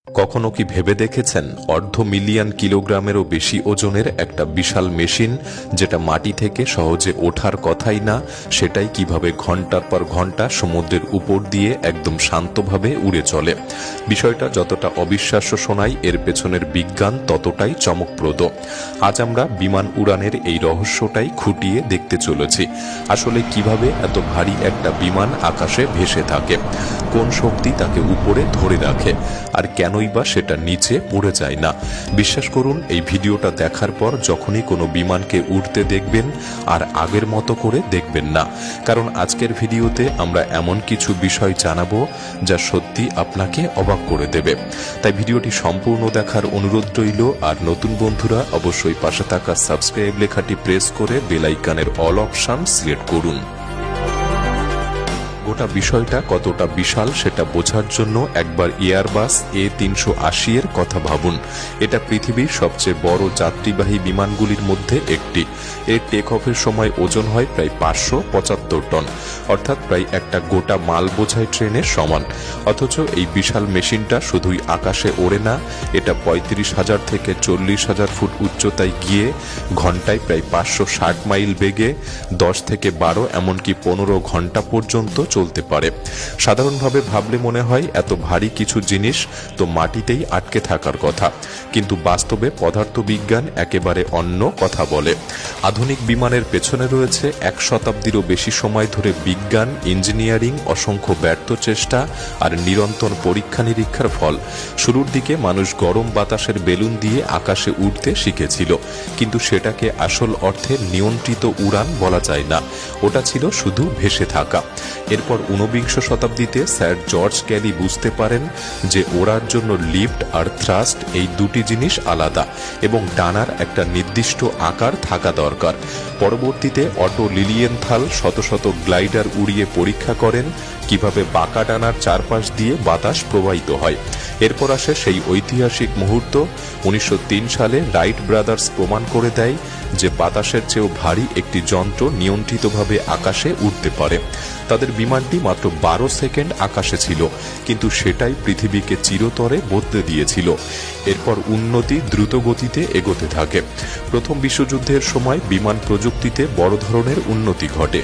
কখনো কি ভেবে দেখেছেন অর্ধ মিলিয়ন কিলোগ্রামেরও বেশি ওজনের একটা বিশাল মেশিন, যেটা মাটি থেকে সহজে ওঠার কথাই না, সেটাই কিভাবে ঘন্টার পর ঘন্টা সমুদ্রের উপর দিয়ে একদম শান্তভাবে উড়ে চলে। বিষয়টা যতটা অবিশ্বাস্য শোনায়, এর পেছনের বিজ্ঞান ততটাই চমকপ্রদ। আজ আমরা বিমান উড়ানের এই রহস্যটাই খুঁটিয়ে দেখতে চলেছি। আসলে কিভাবে এত ভারী একটা বিমান আকাশে ভেসে থাকে, কোন শক্তি তাকে উপরে ধরে রাখে, আর কেনই বা সেটা নিচে পড়ে যায় না। বিশ্বাস করুন, এই ভিডিওটা দেখার পর যখনই কোনো বিমানকে উঠতে দেখবেন, আর আগের মতো করে দেখবেন না। কারণ আজকের ভিডিওতে আমরা এমন কিছু বিষয় জানাবো যা সত্যি আপনাকে অবাক করে দেবে। তাই ভিডিওটি সম্পূর্ণ দেখার অনুরোধ রইল। আর নতুন বন্ধুরা অবশ্যই পাশে থাকা সাবস্ক্রাইব লেখাটি প্রেস করে বেল আইকনের অল অপশন সিলেক্ট করুন। গোটা বিষয়টা কতটা বিশাল সেটা বোঝার জন্য একবার এয়ারবাস A380 এর কথা ভাবুন। এটা পৃথিবীর সবচেয়ে বড় যাত্রীবাহী বিমানগুলির মধ্যে একটি। এর টেক অফের সময় ওজন হয় প্রায় 575 টন, অর্থাৎ প্রায় একটা গোটা মাল বোঝাই ট্রেনের সমান। অথচ এই বিশাল মেশিনটা শুধুই আকাশে ওড়ে না, এটা 35,000 থেকে 40,000 ফুট উচ্চতায় গিয়ে ঘন্টায় প্রায় 560 মাইল বেগে 10 থেকে 12 এমনকি 15 ঘন্টা পর্যন্ত চলতে পারে। সাধারণভাবে ভাবলে মনে হয় এত ভারী কিছু জিনিস তো মাটিতেই আটকে থাকার কথা, কিন্তু বাস্তবে পদার্থবিজ্ঞান একেবারে অন্য কথা বলে। আধুনিক বিমানের পেছনে রয়েছে 1 শতাব্দীরও বেশি সময় ধরে বিজ্ঞান, ইঞ্জিনিয়ারিং, অসংখ্য ব্যর্থ চেষ্টা আর নিরন্তর পরীক্ষা নিরীক্ষার ফল। শুরুর দিকে মানুষ গরম বাতাসের বেলুন দিয়ে আকাশে উঠতে শিখেছিল, কিন্তু সেটাকে আসল অর্থে নিয়ন্ত্রিত উড়ান বলা যায় না, ওটা ছিল শুধু ভেসে থাকা। এরপর 19বিংশ শতাব্দীতে স্যার জর্জ ক্যালি বুঝতে পারেন যে ওড়ার জন্য লিফট আর থ্রাস্ট এই দুটি জিনিস আলাদা, এবং ডানার একটা নির্দিষ্ট আকার থাকা দরকার। পরবর্তীতে অটো লিলিয়েনথাল শত শত গ্লাইডার উড়িয়ে পরীক্ষা করেন কিভাবে বাঁকা ডানার চারপাশ দিয়ে বাতাস প্রবাহিত হয়। এরপর আসে সেই ঐতিহাসিক মুহূর্ত, 1903 সালে রাইট ব্রাদার্স প্রমাণ করে দেয় যে বাতাসের চেয়েও ভারী একটি যন্ত্র নিয়ন্ত্রিতভাবে আকাশে উঠতে পারে। তাদের বিমানটি মাত্র 12 সেকেন্ড আকাশে ছিল, কিন্তু সেটাই পৃথিবীকে চিরতরে বদলে দিয়েছিল। এরপর উন্নতি দ্রুত গতিতে এগোতে থাকে। প্রথম বিশ্বযুদ্ধের সময় বিমান প্রযুক্তিতে বড় ধরনের উন্নতি ঘটে।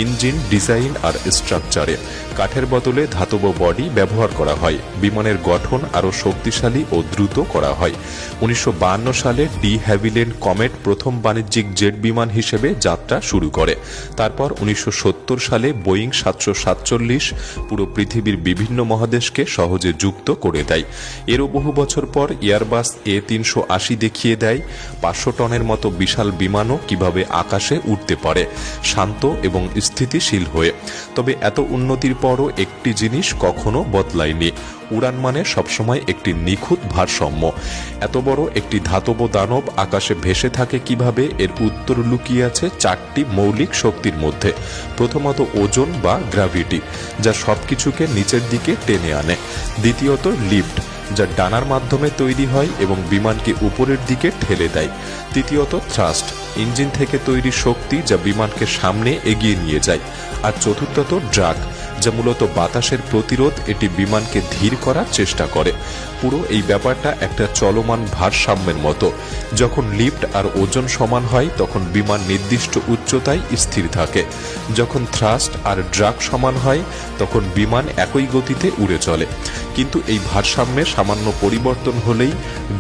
ইঞ্জিন ডিজাইন আর স্ট্রাকচারে কাঠের বদলে ধাতব বডি ব্যবহার করা হয়। বিমানের গঠন আরও শক্তিশালী ও দ্রুত করা হয়। 1952 সালে ডি হ্যাভিল্যান্ড কমেট প্রথম বাণিজ্যিক জেট বিমান হিসেবে যাত্রা শুরু করে। তারপর 1970 সালে বোয়িং 747 পুরো পৃথিবীর বিভিন্ন মহাদেশকে সহজে যুক্ত করে দেয়। এরও বহু বছর পর এয়ারবাস A380 দেখিয়ে দেয় 500 টনের মতো বিশাল বিমানও কিভাবে আকাশে উঠতে পারে, শান্ত এবং স্থিতিশীল হয়ে। তবে এত উন্নতির পরও একটি জিনিস কখনো বদলায়নি, উড়ান মানে সবসময় একটি নিখুঁত ভারসাম্য। এত বড় একটি ধাতব দানব আকাশে ভেসে থাকে কিভাবে, এর উত্তর লুকিয়ে আছে 4টি মৌলিক শক্তির মধ্যে। প্রথমত ওজন বা গ্র্যাভিটি, যা সবকিছুকে নিচের দিকে টেনে আনে। দ্বিতীয়ত লিফট, যা ডানার মাধ্যমে তৈরি হয় এবং বিমানকে উপরের দিকে ঠেলে দেয়। তৃতীয়ত থ্রাস্ট, ইঞ্জিন থেকে তৈরি শক্তি যা বিমানকে সামনে এগিয়ে নিয়ে যায়। আর চতুর্থত ড্রাগ, যা মূলত বাতাসের প্রতিরোধ, এটি বিমানকে ধীর করার চেষ্টা করে। পুরো এই ব্যাপারটা একটা চলমান ভারসাম্যের মতো। যখন লিফট আর ওজন সমান হয় তখন বিমান নির্দিষ্ট উচ্চতায় স্থির থাকে। যখন থ্রাস্ট আর ড্রাগ সমান হয় তখন বিমান একই গতিতে উড়ে চলে। কিন্তু এই ভারসাম্যে সামান্য পরিবর্তন হলেই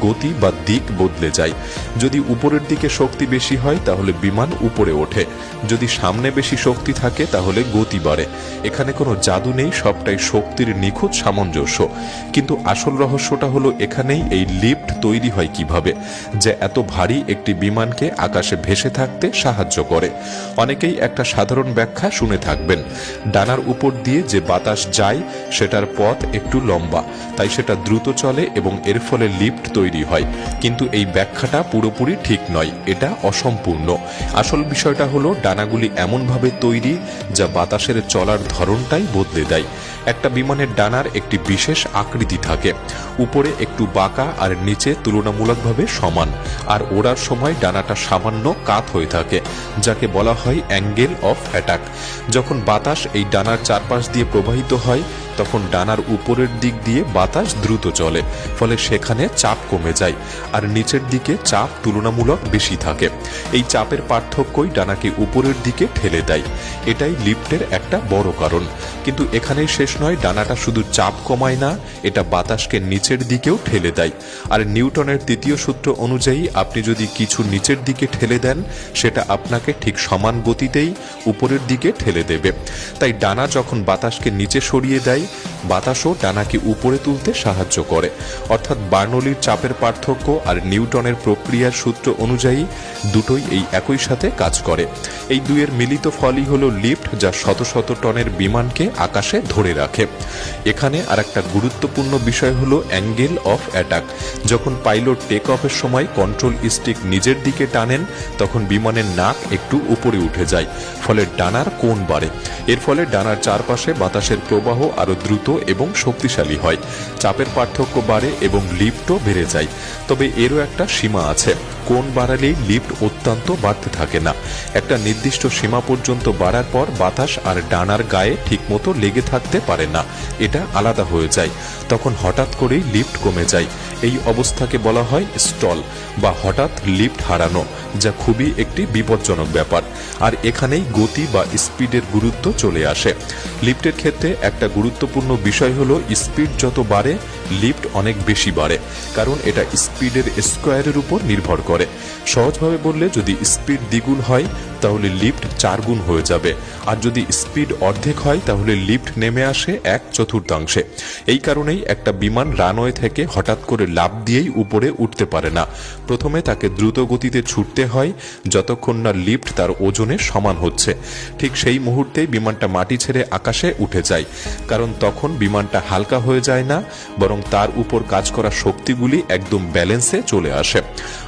গতি বা দিক বদলে যায়। যদি উপরের দিকে শক্তি বেশি হয় তাহলে বিমান উপরে ওঠে, যদি সামনে বেশি শক্তি থাকে তাহলে গতি বাড়ে। এখানে কোনো জাদু নেই, সবটাই শক্তির নিখুঁত সামঞ্জস্য। কিন্তু আসল রহস্যটা হলো এখানেই, এই লিফট তৈরি হয় কিভাবে, যে এত ভারী একটি বিমানকে আকাশে ভেসে থাকতে সাহায্য করে। অনেকেই একটা সাধারণ ব্যাখ্যা শুনে থাকবেন, ডানার উপর দিয়ে যে বাতাস যায় সেটার পথ একটু লম্বা, তাই সেটা দ্রুত চলে এবং এর ফলে লিফট তৈরি হয়। কিন্তু এই ব্যাখ্যাটা পুরোপুরি ঠিক নয়, এটা অসম্পূর্ণ। আসল বিষয়টা হলো ডানাগুলি এমনভাবে তৈরি যা বাতাসের চলার ধরনটাই বদলে দেয়। একটা বিমানের ডানার একটি বিশেষ আকৃতি থাকে, উপরে একটু বাঁকা আর নিচে তুলনামূলকভাবে সমান, আর ওড়ার সময় ডানাটা সামান্য কাত হয়ে থাকে, যাকে বলা হয় অ্যাঙ্গেল অফ অ্যাটাক। যখন বাতাস এই ডানার চারপাশ দিয়ে প্রবাহিত হয় তখন ডানার উপরের দিক দিয়ে বাতাস দ্রুত চলে, ফলে সেখানে চাপ কমে যায় আর নিচের দিকে চাপ তুলনামূলক বেশি থাকে। এই চাপের পার্থক্যই ডানাকে উপরের দিকে ঠেলে দেয়। এটাই লিফটের একটা বড় কারণ। কিন্তু এখানেই শেষ নয়, ডানাটা শুধু চাপ কমায় না, এটা বাতাসকে নিচের দিকেও ঠেলে দেয়। আর নিউটনের তৃতীয় সূত্র অনুযায়ী আপনি যদি কিছু নিচের দিকে ঠেলে দেন, সেটা আপনাকে ঠিক সমান গতিতেই উপরের দিকে ঠেলে দেবে। তাই ডানা যখন বাতাসকে নিচে সরিয়ে দেয়, বাতাসও ডানাকে উপরে তুলতে সাহায্য করে। অর্থাৎ বার্নৌলির চাপের পার্থক্য আর নিউটনের প্রক্রিয়ার সূত্র অনুযায়ী দুটোই এই একই সাথে কাজ করে। এই দুইয়ের মিলিত ফলই হলো লিফট, যা শত শত টনের বিমানকে আকাশে ধরে রাখে। এখানে আর একটা গুরুত্বপূর্ণ বিষয় হলো অ্যাঙ্গেল অফ অ্যাটাক। যখন পাইলট টেক অফের সময় কন্ট্রোল স্টিক নিজের দিকে টানেন, তখন বিমানের নাক একটু উপরে উঠে যায়, ফলে ডানার কোণ বাড়ে। এর ফলে ডানার চারপাশে বাতাসের প্রবাহ আরো দ্রুত এবং শক্তিশালী হয়, চাপের পার্থক্য বাড়ে এবং লিফটও বেড়ে যায়। তবে এরও একটা সীমা আছে। কোণ বাড়ালেই লিফট অত্যন্ত বাড়তে থাকে না। একটা নির্দিষ্ট সীমা পর্যন্ত বাড়ার পর বাতাস আর ডানার গায়ে ঠিকমতো লেগে থাকতে পারে না, এটা আলাদা হয়ে যায়। তখন হঠাৎ করেই লিফট কমে যায়। এই অবস্থাকে বলা হয় স্টল বা হঠাৎ লিফট হারানো, যা খুবই একটি বিপজ্জনক ব্যাপার। আর এখানেই গতি বা স্পিডের গুরুত্ব চলে আসে। লিফটের ক্ষেত্রে একটা গুরুত্বপূর্ণ বিষয় হলো স্পিড যত বাড়ে লিফট অনেক বেশি বাড়ে, কারণ এটা স্পিডের স্কোয়ারের উপর নির্ভর করে। সহজভাবে বললে, যদি স্পিড দ্বিগুণ হয় তাহলে লিফট 4 গুণ হয়ে যাবে, আর যদি স্পিড অর্ধেক হয় তাহলে লিফট নেমে আসে 1/4। এই কারণেই একটা বিমান রানওয়ে থেকে হঠাৎ করে লাফ দিয়েই উপরে উঠতে পারে না। প্রথমে তাকে দ্রুত গতিতে ছুটতে হয়, যতক্ষণ না লিফট তার ওজনে সমান হচ্ছে। ঠিক সেই মুহূর্তেই বিমানটা মাটি ছেড়ে আকাশে উঠে যায়, কারণ তখন বিমানটা হালকা হয়ে যায় না, বরং তার উপর কাজ করা শক্তিগুলি একদম ব্যালেন্সে চলে আসে।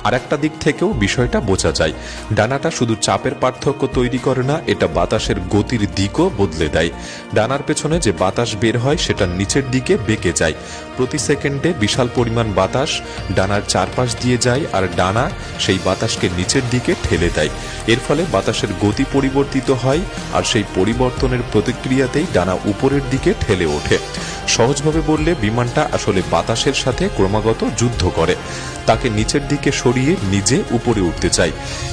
আর একটা দিক থেকেও বিষয়টা বোঝা যায়, ডানাটা শুধু চাপের পার্থক্য তৈরি করে না, এটা বাতাসের গতির দিকও বদলে দেয়। ডানার পেছনে যে বাতাস বের হয় সেটা নিচের দিকে বেঁকে যায়। প্রতি সেকেন্ডে বিশাল পরিমাণ বাতাস ডানার চারপাশ দিয়ে যায়, আর ডানা সেই বাতাসকে নিচের দিকে ঠেলে দেয়। এর ফলে বাতাসের গতি পরিবর্তিত হয়, আর সেই পরিবর্তনের প্রতিক্রিয়াতেই ডানা উপরের দিকে ঠেলে ওঠে। সহজভাবে বললে, বিমানটা আসলে বাতাসের সাথে ক্রমাগত যুদ্ধ করে, তাকে নিচের দিকে সরিয়ে নিজে উপরে উঠতে চায়।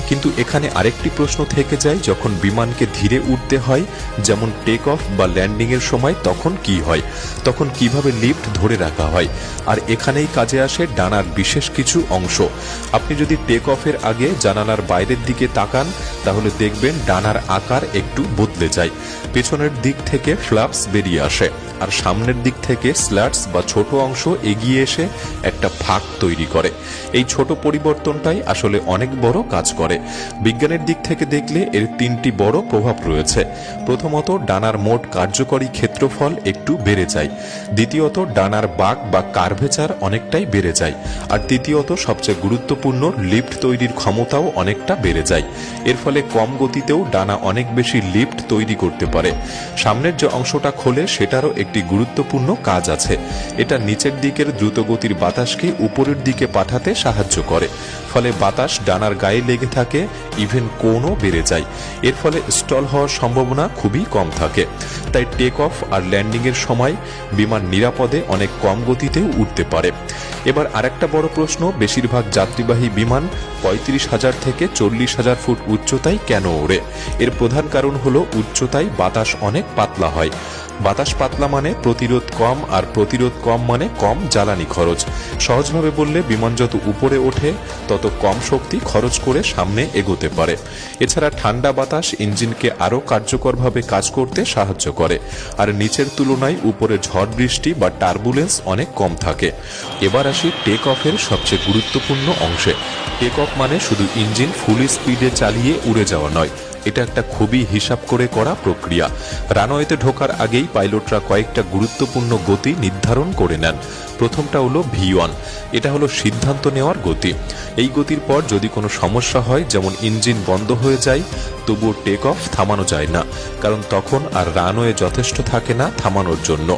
কিন্তু এখানে আরেকটি প্রশ্ন থেকে যায়, যখন বিমানকে ধীরে উঠতে হয়, যেমন টেক অফ বা ল্যান্ডিং এর সময়, তখন কি হয়? তখন কিভাবে লিফট ধরে রাখা হয়? আর এখানেই কাজে আসে ডানার বিশেষ কিছু অংশ। আপনি যদি টেক অফের আগে জানালার বাইরের দিকে তাকান, তাহলে দেখবেন ডানার আকার একটু বদলে যায়। পেছনের দিক থেকে ফ্লাপস বেরিয়ে আসে, আর সামনের দিক থেকে স্ল্যাটস বা ছোট অংশ এগিয়ে এসে একটা ফাঁক তৈরি করে। এই ছোট পরিবর্তনটাই আসলে অনেক বড় কাজ করে। বিজ্ঞানের দিক থেকে দেখলে এর 3টি বড় প্রভাব রয়েছে। প্রথমত, ডানার মোট কার্যকরী ক্ষেত্রফল একটু বেড়ে যায়। দ্বিতীয়ত, ডানার বাঁক বা কার্ভেচার অনেকটাই বেড়ে যায়। আর তৃতীয়ত, সবচেয়ে গুরুত্বপূর্ণ, লিফট তৈরির ক্ষমতাও অনেকটা বেড়ে যায়। এর ফলে কম গতিতেও ডানা অনেক বেশি লিফট তৈরি করতে পারে। সামনের যে অংশটা খোলে সেটারও একটি গুরুত্বপূর্ণ কাজ আছে। এটা নিচের দিকের দ্রুতগতির বাতাসকে উপরের দিকে পাঠাতে সাহায্য করে, ফলে বাতাস ডানার গায়ে লেগে থাকে, ইভেন কোণও বেড়ে যায়। এর ফলে স্টল হওয়ার সম্ভাবনা খুবই কম থাকে। তাই টেক অফ আর ল্যান্ডিং এর সময় বিমান নিরাপদে অনেক কম গতিতেও উঠতে পারে। এবার আরেকটা বড় প্রশ্ন, বেশিরভাগ যাত্রীবাহী বিমান 35,000 থেকে 40,000 ফুট উচ্চতায় কেন ওড়ে? এর প্রধান কারণ হলো উচ্চতায় বাতাস অনেক পাতলা হয়। বাতাস পাতলা মানে প্রতিরোধ কম, আর প্রতিরোধ কম মানে কম জ্বালানি খরচ। সহজভাবে বললে, বিমান যত উপরে ওঠে তত কম শক্তি খরচ করে সামনে এগোতে পারে। এছাড়া ঠান্ডা বাতাস ইঞ্জিনকে আরও কার্যকরভাবে কাজ করতে সাহায্য করে, আর নিচের তুলনায় উপরে ঝড় বৃষ্টি বা টার্বুলেন্স অনেক কম থাকে। এবার আসি টেক অফের সবচেয়ে গুরুত্বপূর্ণ অংশে। টেক অফ মানে শুধু ইঞ্জিন ফুল স্পিডে চালিয়ে উড়ে যাওয়া নয়, এটা একটা খুবই হিসাব করে করা প্রক্রিয়া। রানওয়েতে ঢোকার আগেই পাইলটরা কয়েকটা গুরুত্বপূর্ণ গতি নির্ধারণ করে নেন। প্রথমটা হলো V1, এটা হলো সিদ্ধান্ত নেওয়ার গতি। এই গতির পর যদি কোনো সমস্যা হয়, যেমন ইঞ্জিন বন্ধ হয়ে যায়, তবুও টেক অফ থামানো যায় না, কারণ তখন আর রানওয়ে যথেষ্ট থাকে না থামানোর জন্য।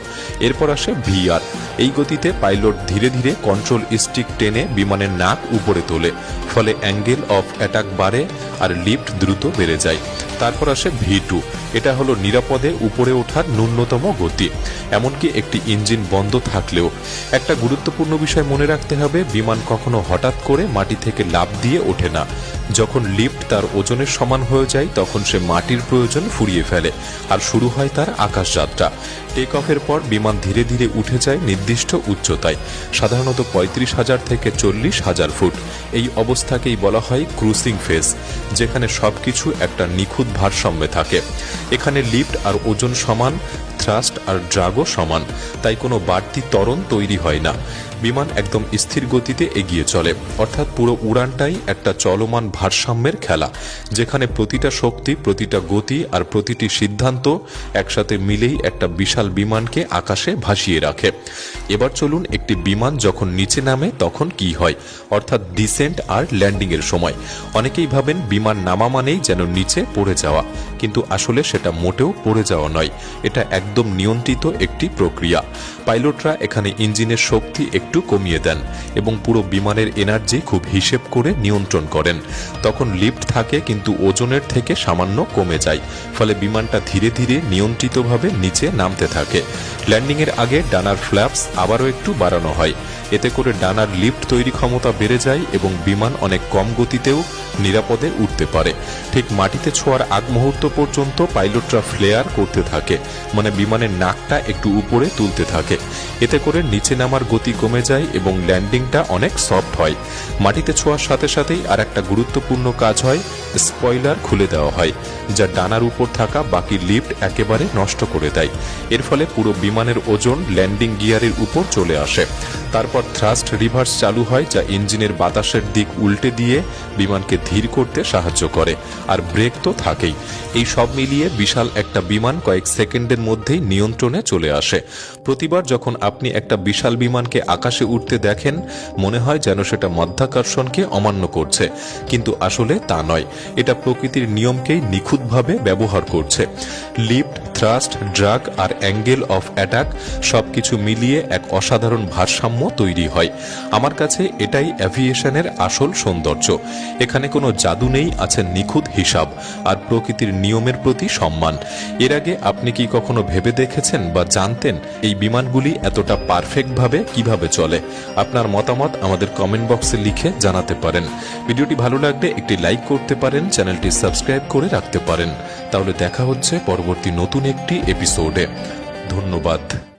এরপর আসে VR, এই গতিতে পাইলট ধীরে ধীরে কন্ট্রোল স্টিক টেনে বিমানের নাক উপরে তোলে, ফলে অ্যাঙ্গেল অফ অ্যাটাক বাড়ে আর লিফট দ্রুত বেড়ে যায়। তারপর আসে V2, এটা হলো নিরাপদে উপরে ওঠার ন্যূনতম গতি, এমনকি একটি ইঞ্জিন বন্ধ থাকলেও। একটা গুরুত্বপূর্ণ বিষয় মনে রাখতে হবে, বিমান কখনো হঠাৎ করে মাটি থেকে লাফ দিয়ে ওঠে না। যখন লিফট তার ওজনের সমান হয়ে যায়, তখন সে মাটির প্রয়োজন ফুরিয়ে ফেলে আর শুরু হয় তার আকাশযাত্রা। টেক অফের পর বিমান ধীরে ধীরে উঠে যায় নির্দিষ্ট উচ্চতায়, সাধারণত 35,000 থেকে 40,000 ফুট। এই অবস্থাকেই বলা হয় ক্রুজিং ফেজ, যেখানে সবকিছু একটা নিখুঁত ভারসাম্যে থাকে। এখানে লিফট আর ওজন সমান, থ্রাস্ট আর ড্রাগও সমান, তাই কোনো বাড়তি ত্বরণ তৈরি হয় না। বিমান একদম স্থির গতিতে এগিয়ে চলে, অর্থাৎ পুরো উড়ানটাই একটা চলমান ভারসাম্যের খেলা, যেখানে প্রতিটা শক্তি, প্রতিটা গতি আর প্রতিটি সিদ্ধান্ত একসাথে মিলেই একটা বিশাল বিমানকে আকাশে ভাসিয়ে রাখে। এবার চলুন একটি বিমান যখন নিচে নামে তখন কি হয়, অর্থাৎ ডিসেন্ট আর ল্যান্ডিং এর সময়। অনেকেই ভাবেন বিমান নামা মানেই যেন নিচে পড়ে যাওয়া, কিন্তু আসলে সেটা মোটেও পড়ে যাওয়া নয়, এটা একদম নিয়ন্ত্রিত একটি প্রক্রিয়া। পাইলটরা এখানে ইঞ্জিনের শক্তি একটু কমিয়ে দেন এবং পুরো বিমানের এনার্জি খুব হিসেব করে নিয়ন্ত্রণ করেন। তখন লিফট থাকে, কিন্তু ওজনের থেকে সামান্য কমে যায়, ফলে বিমানটা ধীরে ধীরে নিয়ন্ত্রিতভাবে নিচে নামতে থাকে। ল্যান্ডিংয়ের আগে ডানার ফ্ল্যাপস আবারও একটু বাড়ানো হয়, এতে করে ডানার লিফট তৈরি ক্ষমতা বেড়ে যায় এবং বিমান অনেক কম গতিতেও নিরাপদে উঠতে পারে। ঠিক মাটিতে ছোঁয়ার আগ মুহূর্ত পর্যন্ত পাইলটরা ফ্লেয়ার করতে থাকে, মানে বিমানের নাকটা একটু উপরে তুলতে থাকে। এতে করে নিচে নামার গতি কমে যায় এবং ল্যান্ডিংটা অনেক সফট হয়। মাটিতে ছোঁয়ার সাথে সাথেই আর একটা গুরুত্বপূর্ণ কাজ হয়, স্পয়লার খুলে দেওয়া হয়, যা ডানার উপর থাকা বাকি লিফট একেবারে নষ্ট করে দেয়। এর ফলে পুরো বিমানের ওজন ল্যান্ডিং গিয়ারের উপর চলে আসে। তারপর থ্রাস্ট রিভার্স চালু হয়, যা ইঞ্জিনের বাতাসের দিক উল্টে দিয়ে বিমানকে ধীর করতে সাহায্য করে। আর ব্রেক তো থাকেই। এই সব মিলিয়ে বিশাল একটা বিমান কয়েক সেকেন্ডের মধ্যেই নিয়ন্ত্রণে চলে আসে। প্রতিবার যখন আপনি একটা বিশাল বিমানকে আকাশে উঠতে দেখেন, মনে হয় যেন সেটা মাধ্যাকর্ষণকে অমান্য করছে, কিন্তু আসলে তা নয়, এটা প্রকৃতির নিয়মকেই নিখুঁতভাবে ব্যবহার করছে। লিফট, থ্রাস্ট, ড্রাগ আর অ্যাঙ্গেল অফ অ্যাটাক সবকিছু মিলিয়ে এক অসাধারণ ভারসাম্য তৈরি হয়। আমার কাছে এটাই অ্যাভিয়েশনের আসল সৌন্দর্য। এখানে কোনো জাদু নেই, আছে নিখুঁত হিসাব আর প্রকৃতির নিয়মের প্রতি সম্মান। এর আগে আপনি কি কখনো ভেবে দেখেছেন বা জানতেন এই বিমানগুলি এতটা পারফেক্টভাবে কিভাবে চলে? আপনার মতামত আমাদের কমেন্ট বক্সে লিখে জানাতে পারেন। ভিডিওটি ভালো লাগলে একটি লাইক করতে পারেন, চ্যানেলটি সাবস্ক্রাইব করে রাখতে পারেন। তাহলে দেখা হচ্ছে পরবর্তী নতুন একটি এপিসোডে। ধন্যবাদ।